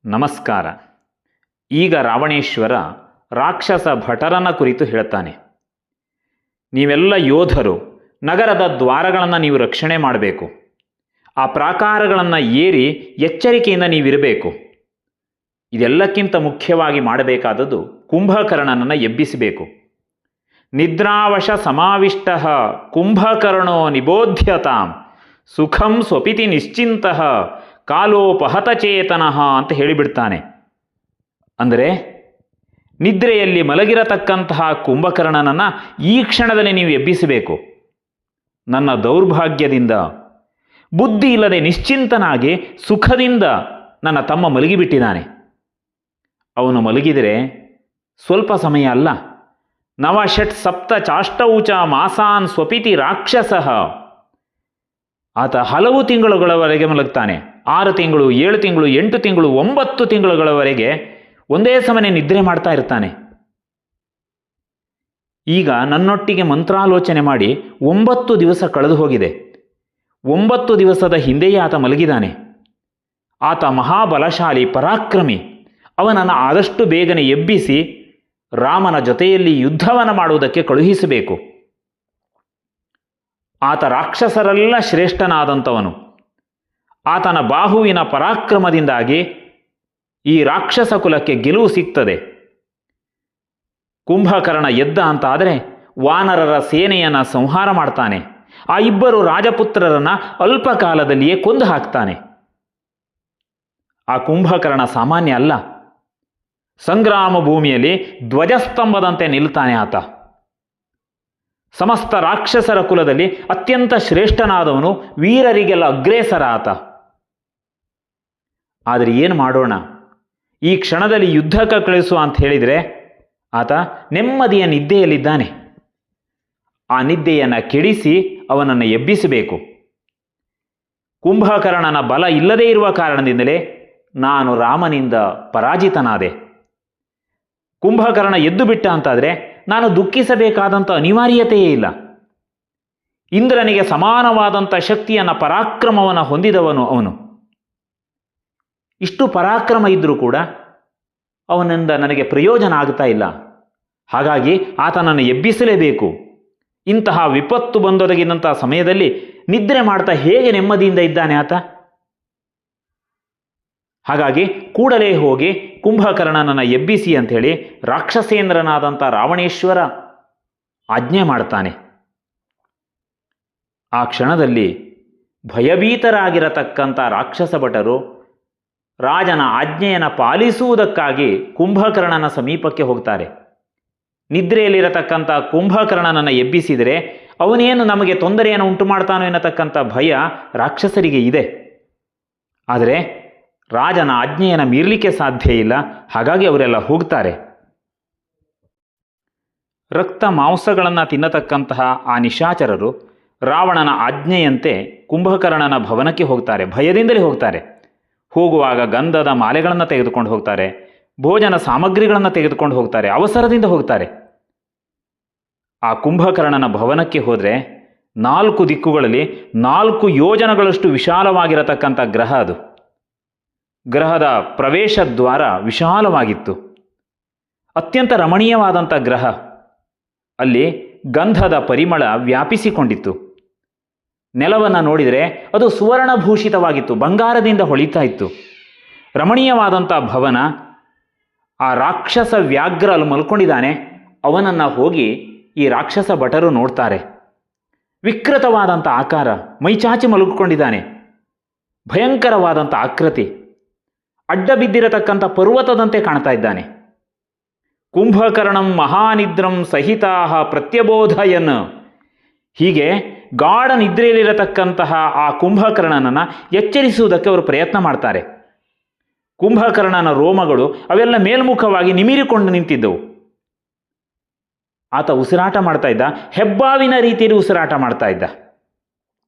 ನಮಸ್ಕಾರ. ಈಗ ರಾವಣೇಶ್ವರ ರಾಕ್ಷಸ ಭಟರನ ಕುರಿತು ಹೇಳ್ತಾನೆ. ನೀವೆಲ್ಲ ಯೋಧರು, ನಗರದ ದ್ವಾರಗಳನ್ನು ನೀವು ರಕ್ಷಣೆ ಮಾಡಬೇಕು. ಆ ಪ್ರಾಕಾರಗಳನ್ನು ಏರಿ ಎಚ್ಚರಿಕೆಯಿಂದ ನೀವಿರಬೇಕು. ಇದೆಲ್ಲಕ್ಕಿಂತ ಮುಖ್ಯವಾಗಿ ಮಾಡಬೇಕಾದದ್ದು ಕುಂಭಕರ್ಣನನ್ನು ಎಬ್ಬಿಸಬೇಕು. ನಿದ್ರಾವಶ ಸಮಾವಿಷ್ಟ ಕುಂಭಕರ್ಣೋ ನಿಬೋಧ್ಯತಾಂ ಸುಖಂ ಸ್ವಪಿತಿ ನಿಶ್ಚಿಂತಃ ಕಾಲೋಪಹತಚೇತನಃ ಅಂತ ಹೇಳಿಬಿಡ್ತಾನೆ. ಅಂದರೆ ನಿದ್ರೆಯಲ್ಲಿ ಮಲಗಿರತಕ್ಕಂತಹ ಕುಂಭಕರ್ಣನನ್ನು ಈ ಕ್ಷಣದಲ್ಲಿ ನೀವು ಎಬ್ಬಿಸಬೇಕು. ನನ್ನ ದೌರ್ಭಾಗ್ಯದಿಂದ ಬುದ್ಧಿ ಇಲ್ಲದೆ ನಿಶ್ಚಿಂತನಾಗಿ ಸುಖದಿಂದ ನನ್ನ ತಮ್ಮ ಮಲಗಿಬಿಟ್ಟಿದ್ದಾನೆ. ಅವನು ಮಲಗಿದರೆ ಸ್ವಲ್ಪ ಸಮಯ ಅಲ್ಲ, ನವಷಟ್ ಸಪ್ತ ಚಾಷ್ಟೌಚ ಮಾಸಾನ್ ಸ್ವಪಿತಿ ರಾಕ್ಷಸಃ. ಆತ ಹಲವು ತಿಂಗಳುಗಳವರೆಗೆ ಮಲಗ್ತಾನೆ. 6 ತಿಂಗಳು, 7 ತಿಂಗಳು, 8 ತಿಂಗಳು, 9 ತಿಂಗಳುಗಳವರೆಗೆ ಒಂದೇ ಸಮನೆ ನಿದ್ರೆ ಮಾಡ್ತಾ ಇರ್ತಾನೆ. ಈಗ ನನ್ನೊಟ್ಟಿಗೆ ಮಂತ್ರಾಲೋಚನೆ ಮಾಡಿ 9 ದಿವಸ ಕಳೆದು ಹೋಗಿದೆ. 9 ದಿವಸದ ಹಿಂದೆಯೇ ಆತ ಮಲಗಿದ್ದಾನೆ. ಆತ ಮಹಾಬಲಶಾಲಿ, ಪರಾಕ್ರಮಿ. ಅವನನ್ನು ಆದಷ್ಟು ಬೇಗನೆ ಎಬ್ಬಿಸಿ ರಾಮನ ಜೊತೆಯಲ್ಲಿ ಯುದ್ಧವನ್ನು ಮಾಡುವುದಕ್ಕೆ ಕಳುಹಿಸಬೇಕು. ಆತ ರಾಕ್ಷಸರೆಲ್ಲ ಶ್ರೇಷ್ಠನಾದಂಥವನು. ಆತನ ಬಾಹುವಿನ ಪರಾಕ್ರಮದಿಂದಾಗಿ ಈ ರಾಕ್ಷಸ ಕುಲಕ್ಕೆ ಗೆಲುವು ಸಿಗ್ತದೆ. ಕುಂಭಕರ್ಣ ಎದ್ದ ಅಂತಾದರೆ ವಾನರರ ಸೇನೆಯನ್ನು ಸಂಹಾರ ಮಾಡ್ತಾನೆ. ಆ 2 ರಾಜಪುತ್ರರನ್ನು ಅಲ್ಪ ಕಾಲದಲ್ಲಿಯೇ ಕೊಂದು ಹಾಕ್ತಾನೆ. ಆ ಕುಂಭಕರ್ಣ ಸಾಮಾನ್ಯ ಅಲ್ಲ. ಸಂಗ್ರಾಮ ಭೂಮಿಯಲ್ಲಿ ಧ್ವಜಸ್ತಂಭದಂತೆ ನಿಲ್ತಾನೆ ಆತ. ಸಮಸ್ತ ರಾಕ್ಷಸರ ಕುಲದಲ್ಲಿ ಅತ್ಯಂತ ಶ್ರೇಷ್ಠನಾದವನು, ವೀರರಿಗೆಲ್ಲ ಅಗ್ರೇಸರ ಆತ. ಆದರೆ ಏನು ಮಾಡೋಣ, ಈ ಕ್ಷಣದಲ್ಲಿ ಯುದ್ಧಕ್ಕೆ ಕಳಿಸು ಅಂತ ಹೇಳಿದರೆ ಆತ ನೆಮ್ಮದಿಯ ನಿದ್ದೆಯಲ್ಲಿದ್ದಾನೆ. ಆ ನಿದ್ದೆಯನ್ನು ಕೆಡಿಸಿ ಅವನನ್ನು ಎಬ್ಬಿಸಬೇಕು. ಕುಂಭಕರ್ಣನ ಬಲ ಇಲ್ಲದೇ ಇರುವ ಕಾರಣದಿಂದಲೇ ನಾನು ರಾಮನಿಂದ ಪರಾಜಿತನಾದೆ. ಕುಂಭಕರ್ಣ ಎದ್ದು ಬಿಟ್ಟ ಅಂತಾದರೆ ನಾನು ದುಃಖಿಸಬೇಕಾದಂಥ ಅನಿವಾರ್ಯತೆಯೇ ಇಲ್ಲ. ಇಂದ್ರನಿಗೆ ಸಮಾನವಾದಂಥ ಶಕ್ತಿಯನ್ನು, ಪರಾಕ್ರಮವನ್ನು ಹೊಂದಿದವನು ಅವನು. ಇಷ್ಟು ಪರಾಕ್ರಮ ಇದ್ದರೂ ಕೂಡ ಅವನಿಂದ ನನಗೆ ಪ್ರಯೋಜನ ಆಗ್ತಾ ಇಲ್ಲ. ಹಾಗಾಗಿ ಆತನನ್ನು ಎಬ್ಬಿಸಲೇಬೇಕು. ಇಂತಹ ವಿಪತ್ತು ಬಂದೊದಗಿದಂಥ ಸಮಯದಲ್ಲಿ ನಿದ್ರೆ ಮಾಡ್ತಾ ಹೇಗೆ ನೆಮ್ಮದಿಯಿಂದ ಇದ್ದಾನೆ ಆತ? ಹಾಗಾಗಿ ಕೂಡಲೇ ಹೋಗಿ ಕುಂಭಕರ್ಣನನ್ನು ಎಬ್ಬಿಸಿ ಅಂಥೇಳಿ ರಾಕ್ಷಸೇಂದ್ರನಾದಂಥ ರಾವಣೇಶ್ವರ ಆಜ್ಞೆ ಮಾಡ್ತಾನೆ. ಆ ಕ್ಷಣದಲ್ಲಿ ಭಯಭೀತರಾಗಿರತಕ್ಕಂಥ ರಾಕ್ಷಸ ಭಟರು ರಾಜನ ಆಜ್ಞೆಯನ್ನು ಪಾಲಿಸುವುದಕ್ಕಾಗಿ ಕುಂಭಕರ್ಣನ ಸಮೀಪಕ್ಕೆ ಹೋಗ್ತಾರೆ. ನಿದ್ರೆಯಲ್ಲಿರತಕ್ಕಂಥ ಕುಂಭಕರ್ಣನನ್ನು ಎಬ್ಬಿಸಿದರೆ ಅವನೇನು ನಮಗೆ ತೊಂದರೆಯನ್ನು ಉಂಟು ಮಾಡ್ತಾನೋ ಎನ್ನತಕ್ಕಂಥ ಭಯ ರಾಕ್ಷಸರಿಗೆ ಇದೆ. ಆದರೆ ರಾಜನ ಆಜ್ಞೆಯನ್ನು ಮೀರಲಿಕ್ಕೆ ಸಾಧ್ಯ ಇಲ್ಲ. ಹಾಗಾಗಿ ಅವರೆಲ್ಲ ಹೋಗ್ತಾರೆ. ರಕ್ತ ಮಾಂಸಗಳನ್ನು ತಿನ್ನತಕ್ಕಂತಹ ಆ ನಿಶಾಚರರು ರಾವಣನ ಆಜ್ಞೆಯಂತೆ ಕುಂಭಕರ್ಣನ ಭವನಕ್ಕೆ ಹೋಗ್ತಾರೆ. ಭಯದಿಂದಲೇ ಹೋಗ್ತಾರೆ. ಹೋಗುವಾಗ ಗಂಧದ ಮಾಲೆಗಳನ್ನು ತೆಗೆದುಕೊಂಡು ಹೋಗ್ತಾರೆ, ಭೋಜನ ಸಾಮಗ್ರಿಗಳನ್ನು ತೆಗೆದುಕೊಂಡು ಹೋಗ್ತಾರೆ, ಅವಸರದಿಂದ ಹೋಗ್ತಾರೆ. ಆ ಕುಂಭಕರ್ಣನ ಭವನಕ್ಕೆ ಹೋದರೆ 4 ದಿಕ್ಕುಗಳಲ್ಲಿ 4 ಯೋಜನಗಳಷ್ಟು ವಿಶಾಲವಾಗಿರತಕ್ಕಂಥ ಗ್ರಹ ಅದು. ಗ್ರಹದ ಪ್ರವೇಶ ದ್ವಾರ ವಿಶಾಲವಾಗಿತ್ತು. ಅತ್ಯಂತ ರಮಣೀಯವಾದಂಥ ಗ್ರಹ. ಅಲ್ಲಿ ಗಂಧದ ಪರಿಮಳ ವ್ಯಾಪಿಸಿಕೊಂಡಿತ್ತು. ನೆಲವನ್ನು ನೋಡಿದರೆ ಅದು ಸುವರ್ಣಭೂಷಿತವಾಗಿತ್ತು, ಬಂಗಾರದಿಂದ ಹೊಳಿತಾ ಇತ್ತು. ರಮಣೀಯವಾದಂಥ ಭವನ. ಆ ರಾಕ್ಷಸ ವ್ಯಾಘ್ರ ಅಲ್ಲಿ ಮಲ್ಕೊಂಡಿದ್ದಾನೆ. ಅವನನ್ನು ಹೋಗಿ ಈ ರಾಕ್ಷಸ ಭಟರು ನೋಡ್ತಾರೆ. ವಿಕೃತವಾದಂಥ ಆಕಾರ, ಮೈಚಾಚಿ ಮಲಗಿಕೊಂಡಿದ್ದಾನೆ. ಭಯಂಕರವಾದಂಥ ಆಕೃತಿ, ಅಡ್ಡ ಬಿದ್ದಿರತಕ್ಕಂಥ ಪರ್ವತದಂತೆ ಕಾಣ್ತಾ ಇದ್ದಾನೆ. ಕುಂಭಕರ್ಣಂ ಮಹಾನಿದ್ರಂ ಸಹಿತಾಹ ಪ್ರತ್ಯಬೋಧಯನ್. ಹೀಗೆ ಗಾಢ ನಿದ್ರೆಯಲ್ಲಿರತಕ್ಕಂತಹ ಆ ಕುಂಭಕರ್ಣನನ್ನು ಎಚ್ಚರಿಸುವುದಕ್ಕೆ ಅವರು ಪ್ರಯತ್ನ ಮಾಡ್ತಾರೆ. ಕುಂಭಕರ್ಣನ ರೋಮಗಳು ಅವೆಲ್ಲ ಮೇಲ್ಮುಖವಾಗಿ ನಿಮಿರಿಕೊಂಡು ನಿಂತಿದ್ದವು. ಆತ ಉಸಿರಾಟ ಮಾಡ್ತಾ ಇದ್ದ, ಹೆಬ್ಬಾವಿನ ರೀತಿಯಲ್ಲಿ ಉಸಿರಾಟ ಮಾಡ್ತಾ ಇದ್ದ.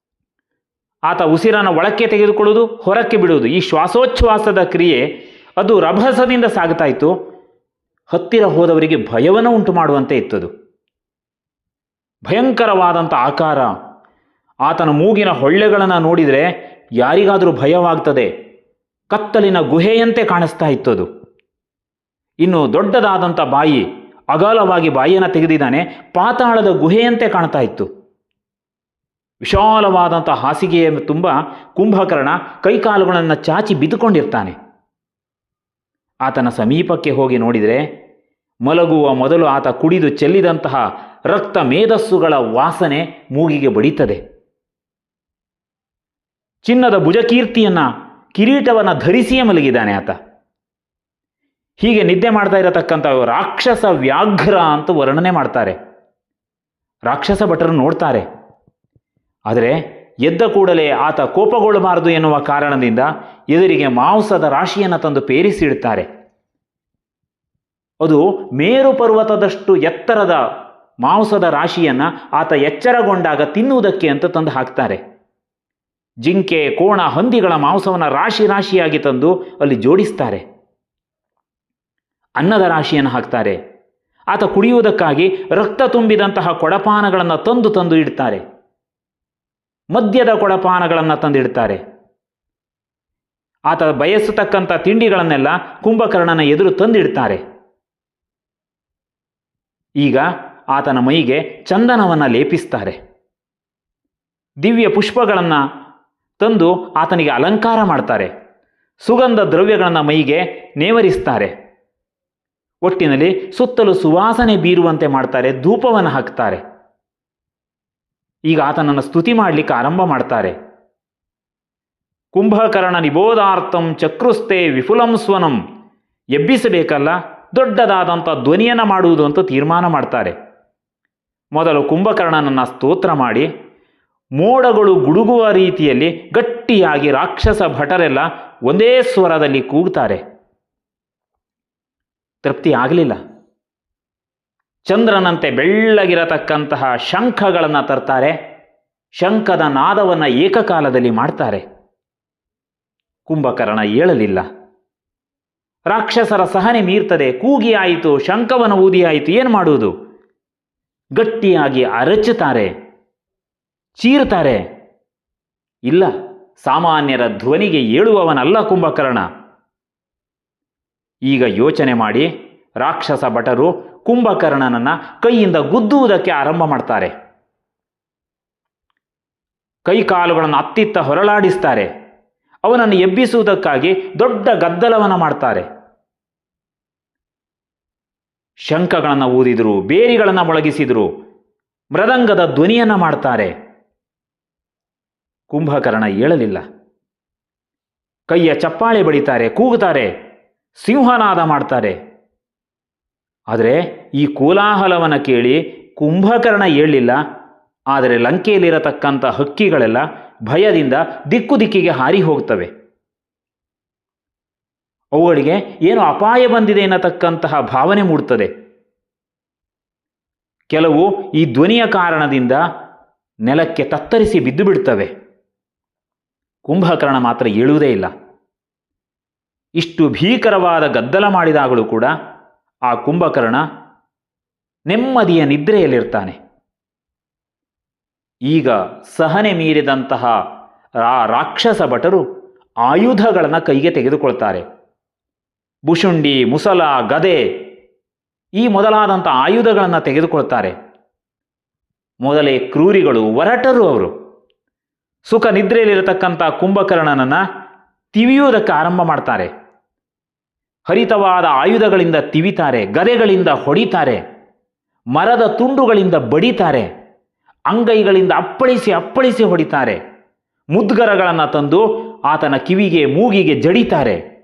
ಆತ ಉಸಿರನ್ನು ಒಳಕ್ಕೆ ತೆಗೆದುಕೊಳ್ಳುವುದು, ಹೊರಕ್ಕೆ ಬಿಡುವುದು, ಈ ಶ್ವಾಸೋಚ್ಛ್ವಾಸದ ಕ್ರಿಯೆ ಅದು ರಭಸದಿಂದ ಸಾಗ್ತಾ ಇತ್ತು. ಹತ್ತಿರ ಹೋದವರಿಗೆ ಭಯವನ್ನು ಉಂಟು ಮಾಡುವಂತೆ ಇತ್ತದು. ಭಯಂಕರವಾದಂಥ ಆಕಾರ. ಆತನ ಮೂಗಿನ ಹೊಳ್ಳೆಗಳನ್ನು ನೋಡಿದರೆ ಯಾರಿಗಾದರೂ ಭಯವಾಗ್ತದೆ. ಕತ್ತಲಿನ ಗುಹೆಯಂತೆ ಕಾಣಿಸ್ತಾ ಇತ್ತದು. ಇನ್ನು ದೊಡ್ಡದಾದಂಥ ಬಾಯಿ, ಅಗಲವಾಗಿ ಬಾಯಿಯನ್ನು ತೆಗೆದಿದ್ದಾನೆ, ಪಾತಾಳದ ಗುಹೆಯಂತೆ ಕಾಣ್ತಾ ಇತ್ತು. ವಿಶಾಲವಾದಂಥ ಹಾಸಿಗೆಯ ತುಂಬ ಕುಂಭಕರ್ಣ ಕೈಕಾಲುಗಳನ್ನು ಚಾಚಿ ಬಿದ್ದುಕೊಂಡಿರ್ತಾನೆ. ಆತನ ಸಮೀಪಕ್ಕೆ ಹೋಗಿ ನೋಡಿದರೆ ಮಲಗುವ ಮೊದಲು ಆತ ಕುಡಿದು ಚೆಲ್ಲಿದಂತಹ ರಕ್ತ ಮೇಧಸ್ಸುಗಳ ವಾಸನೆ ಮೂಗಿಗೆ ಬಡಿತದೆ. ಚಿನ್ನದ ಭುಜಕೀರ್ತಿಯನ್ನು, ಕಿರೀಟವನ್ನು ಧರಿಸಿಯೇ ಮಲಗಿದ್ದಾನೆ ಆತ. ಹೀಗೆ ನಿದ್ದೆ ಮಾಡ್ತಾ ಇರತಕ್ಕಂಥ ರಾಕ್ಷಸ ವ್ಯಾಘ್ರ ಅಂತ ವರ್ಣನೆ ಮಾಡ್ತಾರೆ. ರಾಕ್ಷಸ ಭಟರು ನೋಡ್ತಾರೆ. ಆದರೆ ಎದ್ದ ಕೂಡಲೇ ಆತ ಕೋಪಗೊಳ್ಳಬಾರದು ಎನ್ನುವ ಕಾರಣದಿಂದ ಎದುರಿಗೆ ಮಾಂಸದ ರಾಶಿಯನ್ನು ತಂದು ಪೇರಿಸಿಡ್ತಾರೆ. ಅದು ಮೇರು ಪರ್ವತದಷ್ಟು ಎತ್ತರದ ಮಾಂಸದ ರಾಶಿಯನ್ನು ಆತ ಎಚ್ಚರಗೊಂಡಾಗ ತಿನ್ನುವುದಕ್ಕೆ ಅಂತ ತಂದು ಹಾಕ್ತಾರೆ. ಜಿಂಕೆ, ಕೋಣ, ಹಂದಿಗಳ ಮಾಂಸವನ್ನು ರಾಶಿ ರಾಶಿಯಾಗಿ ತಂದು ಅಲ್ಲಿ ಜೋಡಿಸ್ತಾರೆ. ಅನ್ನದ ರಾಶಿಯನ್ನು ಹಾಕ್ತಾರೆ. ಆತ ಕುಡಿಯುವುದಕ್ಕಾಗಿ ರಕ್ತ ತುಂಬಿದಂತಹ ಕೊಡಪಾನಗಳನ್ನು ತಂದು ತಂದು ಇಡ್ತಾರೆ. ಮದ್ಯದ ಕೊಡಪಾನಗಳನ್ನು ತಂದಿಡ್ತಾರೆ. ಆತ ಬಯಸತಕ್ಕಂಥ ತಿಂಡಿಗಳನ್ನೆಲ್ಲ ಕುಂಭಕರ್ಣನ ಎದುರು ತಂದಿಡ್ತಾರೆ. ಈಗ ಆತನ ಮೈಗೆ ಚಂದನವನ್ನು ಲೇಪಿಸ್ತಾರೆ. ದಿವ್ಯ ಪುಷ್ಪಗಳನ್ನು ತಂದು ಆತನಿಗೆ ಅಲಂಕಾರ ಮಾಡ್ತಾರೆ. ಸುಗಂಧ ದ್ರವ್ಯಗಳನ್ನು ಮೈಗೆ ನೇವರಿಸ್ತಾರೆ. ಒಟ್ಟಿನಲ್ಲಿ ಸುತ್ತಲೂ ಸುವಾಸನೆ ಬೀರುವಂತೆ ಮಾಡ್ತಾರೆ. ಧೂಪವನ್ನು ಹಾಕ್ತಾರೆ. ಈಗ ಆತನನ್ನು ಸ್ತುತಿ ಮಾಡಲಿಕ್ಕೆ ಆರಂಭ ಮಾಡ್ತಾರೆ. ಕುಂಭಕರ್ಣ ನಿಬೋಧಾರ್ಥಂ ಚಕ್ರುಸ್ತೆ ವಿಪುಲಂ ಸ್ವನಂ. ಎಬ್ಬಿಸಬೇಕಲ್ಲ, ದೊಡ್ಡದಾದಂಥ ಧ್ವನಿಯನ್ನು ಮಾಡುವುದು ಅಂತ ತೀರ್ಮಾನ ಮಾಡ್ತಾರೆ. ಮೊದಲು ಕುಂಭಕರ್ಣನನ್ನು ಸ್ತೋತ್ರ ಮಾಡಿ ಮೋಡಗಳು ಗುಡುಗುವ ರೀತಿಯಲ್ಲಿ ಗಟ್ಟಿಯಾಗಿ ರಾಕ್ಷಸ ಭಟರೆಲ್ಲ ಒಂದೇ ಸ್ವರದಲ್ಲಿ ಕೂಗ್ತಾರೆ. ತೃಪ್ತಿ ಆಗಲಿಲ್ಲ. ಚಂದ್ರನಂತೆ ಬೆಳ್ಳಗಿರತಕ್ಕಂತಹ ಶಂಖಗಳನ್ನು ತರ್ತಾರೆ. ಶಂಖದ ನಾದವನ್ನು ಏಕಕಾಲದಲ್ಲಿ ಮಾಡ್ತಾರೆ. ಕುಂಭಕರ್ಣ ಏಳಲಿಲ್ಲ. ರಾಕ್ಷಸರ ಸಹನೆ ಮೀರ್ತದೆ. ಕೂಗಿ ಆಯಿತು, ಶಂಖವನ್ನು ಊದಿ ಆಯಿತು, ಏನು ಮಾಡುವುದು? ಗಟ್ಟಿಯಾಗಿ ಅರಚುತ್ತಾರೆ, ಚೀರ್ತಾರೆ. ಇಲ್ಲ, ಸಾಮಾನ್ಯರ ಧ್ವನಿಗೆ ಏಳುವವನಲ್ಲ ಕುಂಭಕರ್ಣ. ಈಗ ಯೋಚನೆ ಮಾಡಿ ರಾಕ್ಷಸ ಭಟರು ಕುಂಭಕರ್ಣನನ್ನು ಕೈಯಿಂದ ಗುದ್ದುವುದಕ್ಕೆ ಆರಂಭ ಮಾಡ್ತಾರೆ. ಕೈಕಾಲುಗಳನ್ನು ಅತ್ತಿತ್ತ ಹೊರಳಾಡಿಸ್ತಾರೆ. ಅವನನ್ನು ಎಬ್ಬಿಸುವುದಕ್ಕಾಗಿ ದೊಡ್ಡ ಗದ್ದಲವನ್ನು ಮಾಡ್ತಾರೆ. ಶಂಖಗಳನ್ನು ಊದಿದ್ರು, ಬೇರಿಗಳನ್ನು ಮೊಳಗಿಸಿದ್ರು, ಮೃದಂಗದ ಧ್ವನಿಯನ್ನು ಮಾಡ್ತಾರೆ. ಕುಂಭಕರ್ಣ ಏಳಲಿಲ್ಲ. ಕೈಯ ಚಪ್ಪಾಳೆ ಬಡಿತಾರೆ, ಕೂಗುತ್ತಾರೆ, ಸಿಂಹನಾದ ಮಾಡ್ತಾರೆ. ಆದರೆ ಈ ಕೋಲಾಹಲವನ್ನು ಕೇಳಿ ಕುಂಭಕರ್ಣ ಏಳಲಿಲ್ಲ. ಆದರೆ ಲಂಕೆಯಲ್ಲಿರತಕ್ಕಂಥ ಹಕ್ಕಿಗಳೆಲ್ಲ ಭಯದಿಂದ ದಿಕ್ಕು ದಿಕ್ಕಿಗೆ ಹಾರಿ ಹೋಗ್ತವೆ. ಅವುಗಳಿಗೆ ಏನು ಅಪಾಯ ಬಂದಿದೆ ಎನ್ನತಕ್ಕಂತಹ ಭಾವನೆ ಮೂಡುತ್ತದೆ. ಕೆಲವು ಈ ಧ್ವನಿಯ ಕಾರಣದಿಂದ ನೆಲಕ್ಕೆ ತತ್ತರಿಸಿ ಬಿದ್ದು ಬಿಡ್ತವೆ. ಕುಂಭಕರ್ಣ ಮಾತ್ರ ಏಳುವುದೇ ಇಲ್ಲ. ಇಷ್ಟು ಭೀಕರವಾದ ಗದ್ದಲ ಮಾಡಿದಾಗಲೂ ಕೂಡ ಆ ಕುಂಭಕರ್ಣ ನೆಮ್ಮದಿಯ ನಿದ್ರೆಯಲ್ಲಿರ್ತಾನೆ. ಈಗ ಸಹನೆ ಮೀರಿದಂತಹ ರಾಕ್ಷಸ ಭಟರು ಆಯುಧಗಳನ್ನು ಕೈಗೆ ತೆಗೆದುಕೊಳ್ತಾರೆ. ಬುಶುಂಡಿ, ಮುಸಲ, ಗದೆ ಈ ಮೊದಲಾದಂಥ ಆಯುಧಗಳನ್ನು ತೆಗೆದುಕೊಳ್ತಾರೆ. ಮೊದಲೇ ಕ್ರೂರಿಗಳು, ಒರಟರು ಅವರು. ಸುಖ ನಿದ್ರೆಯಲ್ಲಿರತಕ್ಕಂಥ ಕುಂಭಕರ್ಣನನ್ನು ತಿವಿಯುವುದಕ್ಕೆ ಆರಂಭ ಮಾಡ್ತಾರೆ. ಹರಿತವಾದ ಆಯುಧಗಳಿಂದ ತಿವಿತಾರೆ, ಗದೆಗಳಿಂದ ಹೊಡಿತಾರೆ, ಮರದ ತುಂಡುಗಳಿಂದ ಬಡಿತಾರೆ, ಅಂಗೈಗಳಿಂದ ಅಪ್ಪಳಿಸಿ ಅಪ್ಪಳಿಸಿ ಹೊಡಿತಾರೆ, ಮುದ್ಗರಗಳನ್ನು ತಂದು ಆತನ ಕಿವಿಗೆ ಮೂಗಿಗೆ ಜಡಿತಾರೆ,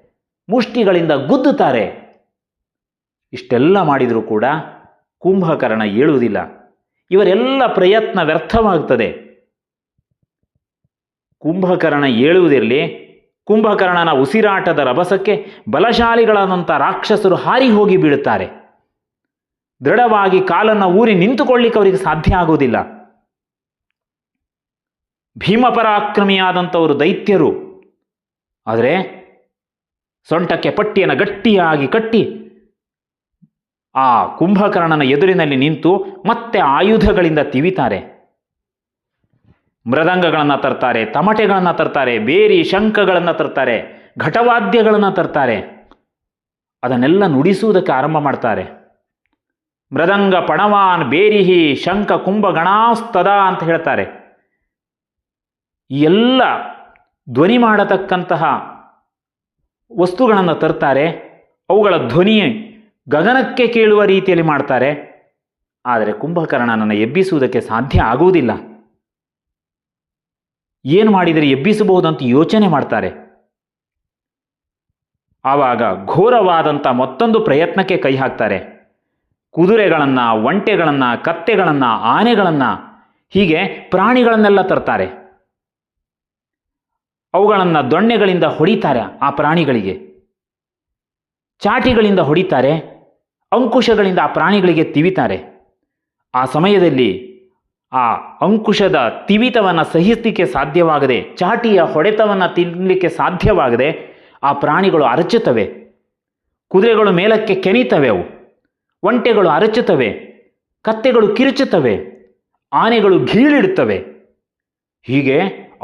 ಮುಷ್ಟಿಗಳಿಂದ ಗುದ್ದುತ್ತಾರೆ. ಇಷ್ಟೆಲ್ಲ ಮಾಡಿದರೂ ಕೂಡ ಕುಂಭಕರ್ಣ ಏಳುವುದಿಲ್ಲ. ಇವರೆಲ್ಲ ಪ್ರಯತ್ನ ವ್ಯರ್ಥವಾಗುತ್ತದೆ. ಕುಂಭಕರ್ಣ ಏಳುವುದಿರಲಿ, ಕುಂಭಕರ್ಣನ ಉಸಿರಾಟದ ರಭಸಕ್ಕೆ ಬಲಶಾಲಿಗಳಾದಂಥ ರಾಕ್ಷಸರು ಹಾರಿ ಹೋಗಿ ಬೀಳುತ್ತಾರೆ. ದೃಢವಾಗಿ ಕಾಲನ್ನು ಊರಿ ನಿಂತುಕೊಳ್ಳಿಕ್ಕೆ ಅವರಿಗೆ ಸಾಧ್ಯ ಆಗುವುದಿಲ್ಲ. ಭೀಮಪರಾಕ್ರಮಿಯಾದಂಥವರು ದೈತ್ಯರು. ಆದರೆ ಸೊಂಟಕ್ಕೆ ಪಟ್ಟಿಯನ್ನು ಗಟ್ಟಿಯಾಗಿ ಕಟ್ಟಿ ಆ ಕುಂಭಕರ್ಣನ ಎದುರಿನಲ್ಲಿ ನಿಂತು ಮತ್ತೆ ಆಯುಧಗಳಿಂದ ತಿವಿತಾರೆ. ಮೃದಂಗಗಳನ್ನು ತರ್ತಾರೆ, ತಮಟೆಗಳನ್ನು ತರ್ತಾರೆ, ಬೇರಿ ಶಂಖಗಳನ್ನು ತರ್ತಾರೆ, ಘಟವಾದ್ಯಗಳನ್ನು ತರ್ತಾರೆ. ಅದನ್ನೆಲ್ಲ ನುಡಿಸುವುದಕ್ಕೆ ಆರಂಭ ಮಾಡ್ತಾರೆ. ಮೃದಂಗ ಪಣವಾನ್ ಬೇರಿಹಿ ಶಂಖ ಕುಂಭ ಗಣಾಸ್ತದ ಅಂತ ಹೇಳ್ತಾರೆ. ಈ ಎಲ್ಲ ಧ್ವನಿ ಮಾಡತಕ್ಕಂತಹ ವಸ್ತುಗಳನ್ನು ತರ್ತಾರೆ. ಅವುಗಳ ಧ್ವನಿ ಗಗನಕ್ಕೆ ಕೇಳುವ ರೀತಿಯಲ್ಲಿ ಮಾಡ್ತಾರೆ. ಆದರೆ ಕುಂಭಕರ್ಣನನ್ನು ಎಬ್ಬಿಸುವುದಕ್ಕೆ ಸಾಧ್ಯ ಆಗುವುದಿಲ್ಲ. ಏನು ಮಾಡಿದರೆ ಎಬ್ಬಿಸಬಹುದಂತ ಯೋಚನೆ ಮಾಡ್ತಾರೆ. ಆವಾಗ ಘೋರವಾದಂಥ ಮತ್ತೊಂದು ಪ್ರಯತ್ನಕ್ಕೆ ಕೈ ಹಾಕ್ತಾರೆ. ಕುದುರೆಗಳನ್ನು, ಒಂಟೆಗಳನ್ನು, ಕತ್ತೆಗಳನ್ನು, ಆನೆಗಳನ್ನು, ಹೀಗೆ ಪ್ರಾಣಿಗಳನ್ನೆಲ್ಲ ತರ್ತಾರೆ. ಅವುಗಳನ್ನು ದೊಣ್ಣೆಗಳಿಂದ ಹೊಡಿತಾರೆ. ಆ ಪ್ರಾಣಿಗಳಿಗೆ ಚಾಟಿಗಳಿಂದ ಹೊಡಿತಾರೆ. ಅಂಕುಶಗಳಿಂದ ಆ ಪ್ರಾಣಿಗಳಿಗೆ ತಿವಿತಾರೆ. ಆ ಸಮಯದಲ್ಲಿ ಆ ಅಂಕುಶದ ತಿವಿತವನ್ನು ಸಹಿಸಲಿಕ್ಕೆ ಸಾಧ್ಯವಾಗದೆ, ಚಾಟಿಯ ಹೊಡೆತವನ್ನು ತಿನ್ನಲಿಕ್ಕೆ ಸಾಧ್ಯವಾಗದೆ ಆ ಪ್ರಾಣಿಗಳು ಅರಚುತ್ತವೆ. ಕುದುರೆಗಳು ಮೇಲಕ್ಕೆ ಕೆನೀತವೆ, ಅವು ಒಂಟೆಗಳು ಅರಚುತ್ತವೆ, ಕತ್ತೆಗಳು ಕಿರುಚುತ್ತವೆ, ಆನೆಗಳು ಗೀಳಿಡುತ್ತವೆ. ಹೀಗೆ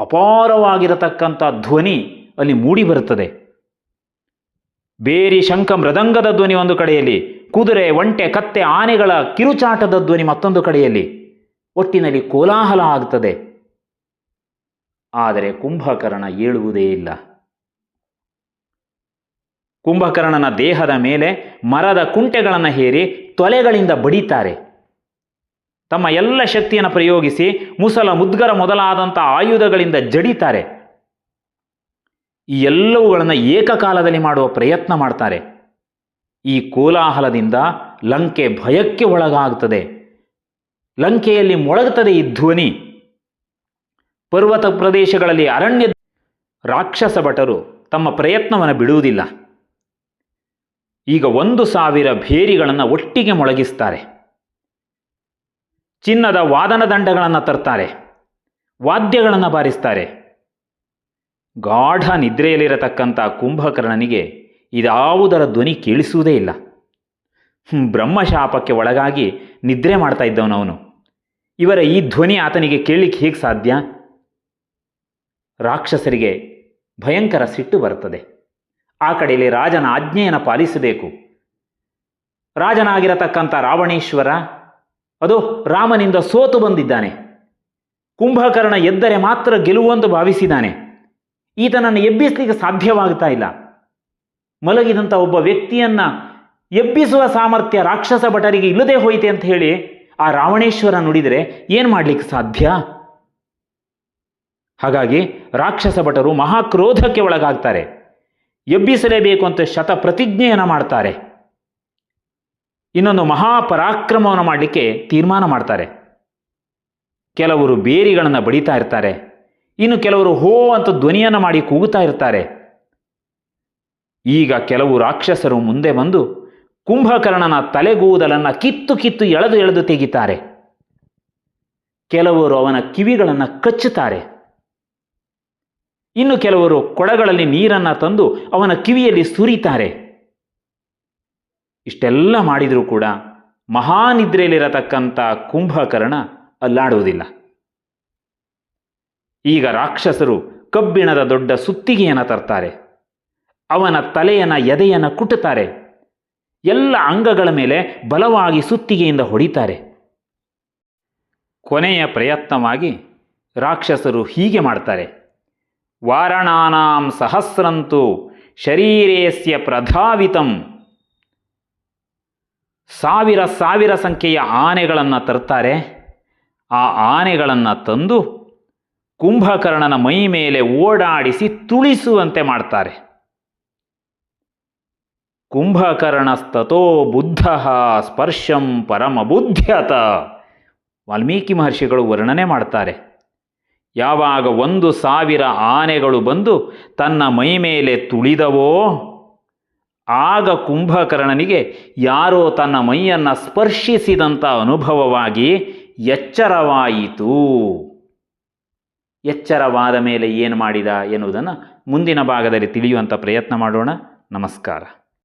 ಅಪಾರವಾಗಿರತಕ್ಕಂಥ ಧ್ವನಿ ಅಲ್ಲಿ ಮೂಡಿ ಬರುತ್ತದೆ. ಬೇರಿ ಶಂಖ ಮೃದಂಗದ ಧ್ವನಿ ಒಂದು ಕಡೆಯಲ್ಲಿ, ಕುದುರೆ, ಒಂಟೆ, ಕತ್ತೆ, ಆನೆಗಳ ಕಿರುಚಾಟದ ಧ್ವನಿ ಮತ್ತೊಂದು ಕಡೆಯಲ್ಲಿ. ಒಟ್ಟಿನಲ್ಲಿ ಕೋಲಾಹಲ ಆಗ್ತದೆ. ಆದರೆ ಕುಂಭಕರ್ಣ ಏಳುವುದೇ ಇಲ್ಲ. ಕುಂಭಕರ್ಣನ ದೇಹದ ಮೇಲೆ ಮರದ ಕುಂಟೆಗಳನ್ನು ಹೇರಿ ತೊಲೆಗಳಿಂದ ಬಡಿತಾರೆ. ತಮ್ಮ ಎಲ್ಲ ಶಕ್ತಿಯನ್ನು ಪ್ರಯೋಗಿಸಿ ಮುಸಲ, ಮುದ್ಗರ ಮೊದಲಾದಂಥ ಆಯುಧಗಳಿಂದ ಜಡಿತಾರೆ. ಈ ಎಲ್ಲವುಗಳನ್ನು ಏಕಕಾಲದಲ್ಲಿ ಮಾಡುವ ಪ್ರಯತ್ನ ಮಾಡ್ತಾರೆ. ಈ ಕೋಲಾಹಲದಿಂದ ಲಂಕೆ ಭಯಕ್ಕೆ ಒಳಗಾಗುತ್ತದೆ. ಲಂಕೆಯಲ್ಲಿ ಮೊಳಗುತ್ತದೆ ಈ ಧ್ವನಿ. ಪರ್ವತ ಪ್ರದೇಶಗಳಲ್ಲಿ ಅರಣ್ಯ ರಾಕ್ಷಸ ಭಟರು ತಮ್ಮ ಪ್ರಯತ್ನವನ್ನು ಬಿಡುವುದಿಲ್ಲ. ಈಗ 1,000 ಭೇರಿಗಳನ್ನು ಒಟ್ಟಿಗೆ ಮೊಳಗಿಸ್ತಾರೆ. ಚಿನ್ನದ ವಾದನ ದಂಡಗಳನ್ನು ತರ್ತಾರೆ. ವಾದ್ಯಗಳನ್ನು ಬಾರಿಸ್ತಾರೆ. ಗಾಢ ನಿದ್ರೆಯಲ್ಲಿರತಕ್ಕಂಥ ಕುಂಭಕರ್ಣನಿಗೆ ಇದಾವುದರ ಧ್ವನಿ ಕೇಳಿಸುವುದೇ ಇಲ್ಲ. ಬ್ರಹ್ಮಶಾಪಕ್ಕೆ ಒಳಗಾಗಿ ನಿದ್ರೆ ಮಾಡ್ತಾ ಇದ್ದವನವನು. ಇವರ ಈ ಧ್ವನಿ ಆತನಿಗೆ ಕೇಳಲಿಕ್ಕೆ ಹೇಗೆ ಸಾಧ್ಯ? ರಾಕ್ಷಸರಿಗೆ ಭಯಂಕರ ಸಿಟ್ಟು ಬರುತ್ತದೆ. ಆ ಕಡೆಯಲ್ಲಿ ರಾಜನ ಆಜ್ಞೆಯನ್ನು ಪಾಲಿಸಬೇಕು. ರಾಜನಾಗಿರತಕ್ಕಂಥ ರಾವಣೇಶ್ವರ ಅದು ರಾಮನಿಂದ ಸೋತು ಬಂದಿದ್ದಾನೆ. ಕುಂಭಕರ್ಣ ಎದ್ದರೆ ಮಾತ್ರ ಗೆಲುವಂದು ಭಾವಿಸಿದ್ದಾನೆ. ಈತನನ್ನು ಎಬ್ಬಿಸಲಿಕ್ಕೆ ಸಾಧ್ಯವಾಗ್ತಾ ಇಲ್ಲ. ಮಲಗಿದಂಥ ಒಬ್ಬ ವ್ಯಕ್ತಿಯನ್ನು ಎಬ್ಬಿಸುವ ಸಾಮರ್ಥ್ಯ ರಾಕ್ಷಸ ಭಟರಿಗೆ ಇಲ್ಲದೆ ಹೋಯಿತೆ ಅಂತ ಹೇಳಿ ಆ ರಾವಣೇಶ್ವರ ನುಡಿದರೆ ಏನು ಮಾಡಲಿಕ್ಕೆ ಸಾಧ್ಯ? ಹಾಗಾಗಿ ರಾಕ್ಷಸ ಭಟರು ಮಹಾಕ್ರೋಧಕ್ಕೆ ಒಳಗಾಗ್ತಾರೆ. ಎಬ್ಬಿಸಲೇಬೇಕು ಅಂತ ಶತ ಪ್ರತಿಜ್ಞೆಯನ್ನು ಮಾಡ್ತಾರೆ. ಇನ್ನೊಂದು ಮಹಾಪರಾಕ್ರಮವನ್ನು ಮಾಡಲಿಕ್ಕೆ ತೀರ್ಮಾನ ಮಾಡ್ತಾರೆ. ಕೆಲವರು ಬೇರಿಗಳನ್ನು ಬಡಿತಾ ಇರ್ತಾರೆ. ಇನ್ನು ಕೆಲವರು ಹೋ ಅಂತ ಧ್ವನಿಯನ್ನು ಮಾಡಿ ಕೂಗುತ್ತಾ ಇರ್ತಾರೆ. ಈಗ ಕೆಲವು ರಾಕ್ಷಸರು ಮುಂದೆ ಬಂದು ಕುಂಭಕರ್ಣನ ತಲೆಗೂದಲನ್ನು ಕಿತ್ತು ಎಳೆದು ತೆಗಿತಾರೆ. ಕೆಲವರು ಅವನ ಕಿವಿಗಳನ್ನು ಕಚ್ಚುತ್ತಾರೆ. ಇನ್ನು ಕೆಲವರು ಕೊಡಗಳಲ್ಲಿ ನೀರನ್ನು ತಂದು ಅವನ ಕಿವಿಯಲ್ಲಿ ಸುರಿತಾರೆ. ಇಷ್ಟೆಲ್ಲ ಮಾಡಿದರೂ ಕೂಡ ಮಹಾನಿದ್ರೆಯಲ್ಲಿರತಕ್ಕಂಥ ಕುಂಭಕರ್ಣ ಅಲ್ಲಾಡುವುದಿಲ್ಲ. ಈಗ ರಾಕ್ಷಸರು ಕಬ್ಬಿಣದ ದೊಡ್ಡ ಸುತ್ತಿಗೆಯನ್ನು ತರ್ತಾರೆ. ಅವನ ತಲೆಯನ್ನು, ಎದೆಯನ್ನು ಕುಟ್ಟುತ್ತಾರೆ. ಎಲ್ಲ ಅಂಗಗಳ ಮೇಲೆ ಬಲವಾಗಿ ಸುತ್ತಿಗೆಯಿಂದ ಹೊಡಿತಾರೆ. ಕೊನೆಯ ಪ್ರಯತ್ನವಾಗಿ ರಾಕ್ಷಸರು ಹೀಗೆ ಮಾಡ್ತಾರೆ. ವಾರಣಾನಾಂ ಸಹಸ್ರಂತು ಶರೀರೇಸ್ಯ ಪ್ರಧಾವಿತಂ. ಸಾವಿರ ಸಂಖ್ಯೆಯ ಆನೆಗಳನ್ನು ತರ್ತಾರೆ. ಆ ಆನೆಗಳನ್ನು ತಂದು ಕುಂಭಕರ್ಣನ ಮೈ ಮೇಲೆ ಓಡಾಡಿಸಿ ತುಳಿಸುವಂತೆ ಮಾಡ್ತಾರೆ. ಕುಂಭಕರ್ಣಸ್ತತೋ ಬುದ್ಧ ಸ್ಪರ್ಶಂ ಪರಮಬುದ್ಧ್ಯತ. ವಾಲ್ಮೀಕಿ ಮಹರ್ಷಿಗಳು ವರ್ಣನೆ ಮಾಡ್ತಾರೆ. ಯಾವಾಗ 1,000 ಆನೆಗಳು ಬಂದು ತನ್ನ ಮೈ ಮೇಲೆ ತುಳಿದವೋ ಆಗ ಕುಂಭಕರ್ಣನಿಗೆ ಯಾರೋ ತನ್ನ ಮೈಯನ್ನು ಸ್ಪರ್ಶಿಸಿದಂಥ ಅನುಭವವಾಗಿ ಎಚ್ಚರವಾಯಿತು. ಎಚ್ಚರವಾದ ಮೇಲೆ ಏನು ಮಾಡಿದ ಎನ್ನುವುದನ್ನು ಮುಂದಿನ ಭಾಗದಲ್ಲಿ ತಿಳಿಯುವಂಥ ಪ್ರಯತ್ನ ಮಾಡೋಣ. ನಮಸ್ಕಾರ.